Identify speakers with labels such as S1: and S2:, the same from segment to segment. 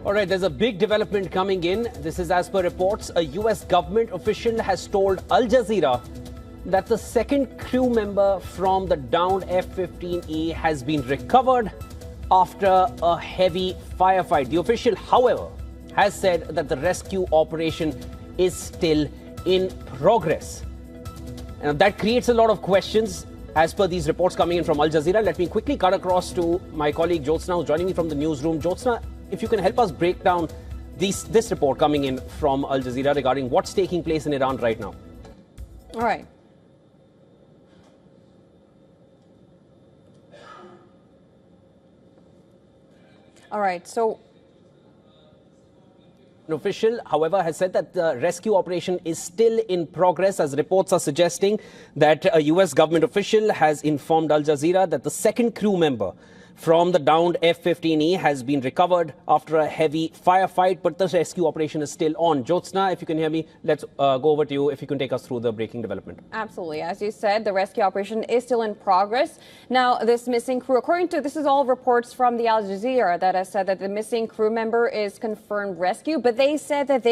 S1: All right, there's a big development coming in. This is as per reports. A US government official has told Al Jazeera that the second crew member from the downed F-15E has been recovered after a heavy firefight. The official, however, has said that the rescue operation is still in progress. And that creates a lot of questions as per these reports coming in from Al Jazeera. Let me quickly cut across to my colleague Jyotsna, who's joining me from the newsroom. Jyotsna, if you can help us break down this report coming in from Al Jazeera regarding what's taking place in Iran right now.
S2: All right. So
S1: an official, however, has said that the rescue operation is still in progress, as reports are suggesting that a US government official has informed Al Jazeera that the second crew member from the downed F-15E has been recovered after a heavy firefight, but the rescue operation is still on. Jyotsna, if you can hear me, let's go over to you if you can take us through the breaking development.
S2: Absolutely. As you said, the rescue operation is still in progress. Now, this missing crew, this is all reports from the Al Jazeera that has said that the missing crew member is confirmed rescue, but they said that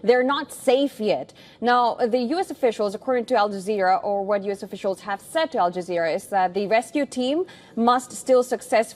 S2: they're not safe yet. Now, the U.S. officials, according to Al Jazeera, or what U.S. officials have said to Al Jazeera, is that the rescue team must still successfully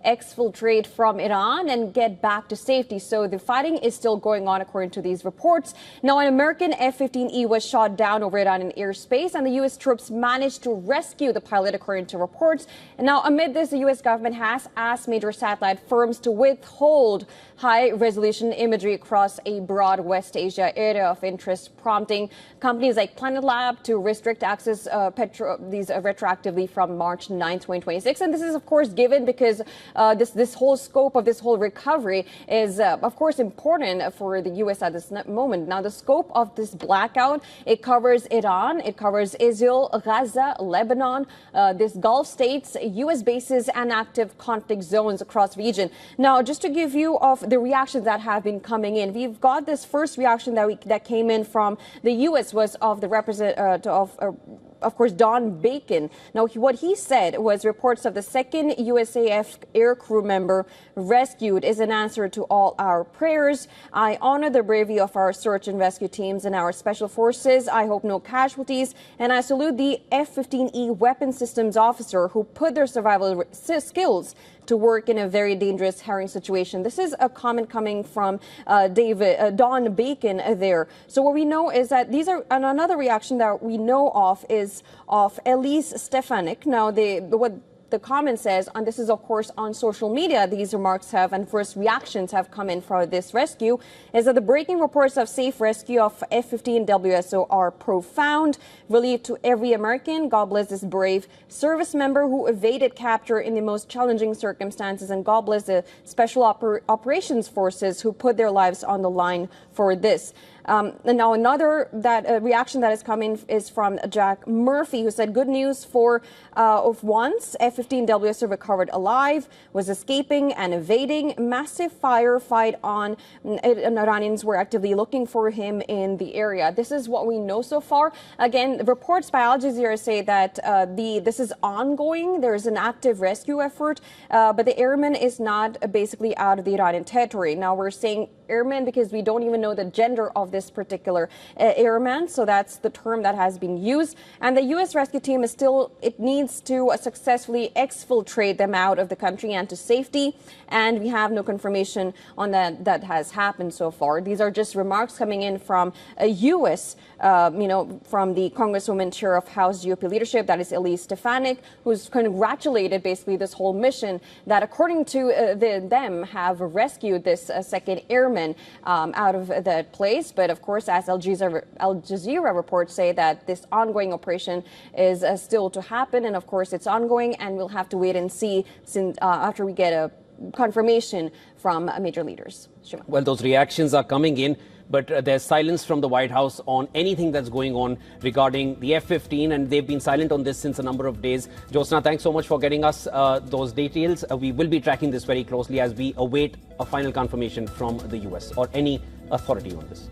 S2: exfiltrate from Iran and get back to safety. So the fighting is still going on, according to these reports. Now, an American F-15E was shot down over Iranian airspace, and the U.S. troops managed to rescue the pilot, according to reports. And now, amid this, the U.S. government has asked major satellite firms to withhold high-resolution imagery across a broad West Asia area of interest, prompting companies like Planet Lab to restrict access retroactively from March 9, 2026. And this is, of course, given because this whole scope of this whole recovery is, of course, important for the U.S. at this moment. Now, the scope of this blackout, it covers Iran, it covers Israel, Gaza, Lebanon, this Gulf states, U.S. bases, and active conflict zones across the region. Now, just to give you of the reactions that have been coming in, we've got this first reaction that came in from the U.S. was of the of course, Don Bacon. Now, what he said was reports of the second USAF air crew member rescued is an answer to all our prayers. I honor the bravery of our search and rescue teams and our special forces. I hope no casualties. And I salute the F-15E weapon systems officer who put their survival skills to work in a very dangerous herring situation. This is a comment coming from Don Bacon there. So what we know is that these are, and another reaction that we know of is of Elise Stefanik. Now, what the comment says, and this is, of course, on social media, these remarks have and first reactions have come in for this rescue, is that the breaking reports of safe rescue of F-15 WSO are profound. Relief to every American. God bless this brave service member who evaded capture in the most challenging circumstances, and God bless the special operations forces who put their lives on the line for this. And now another reaction that is coming is from Jack Murphy, who said, good news for of once, F-15 WSO recovered alive, was escaping and evading. Massive firefight on, and Iranians were actively looking for him in the area. This is what we know so far. Again, reports by Al Jazeera say that this is ongoing. There is an active rescue effort, but the airman is not basically out of the Iranian territory. Now, we're saying airman because we don't even know the gender of this particular airman, so that's the term that has been used. And the U.S. rescue team is still, it needs to successfully exfiltrate them out of the country and to safety, and we have no confirmation on that has happened so far. These are just remarks coming in from a U.S., from the Congresswoman Chair of House GOP leadership, that is Elise Stefanik, who's congratulated basically this whole mission that, according to them, have rescued this second airman out of that place. But of course, as Al Jazeera reports say, that this ongoing operation is still to happen, and of course it's ongoing, and we'll have to wait and see since after we get a confirmation from major leaders. Shima.
S1: Well, those reactions are coming in, but there's silence from the White House on anything that's going on regarding the F-15, and they've been silent on this since a number of days. Jyotsna, thanks so much for getting us those details. We will be tracking this very closely as we await a final confirmation from the US or any authority on this.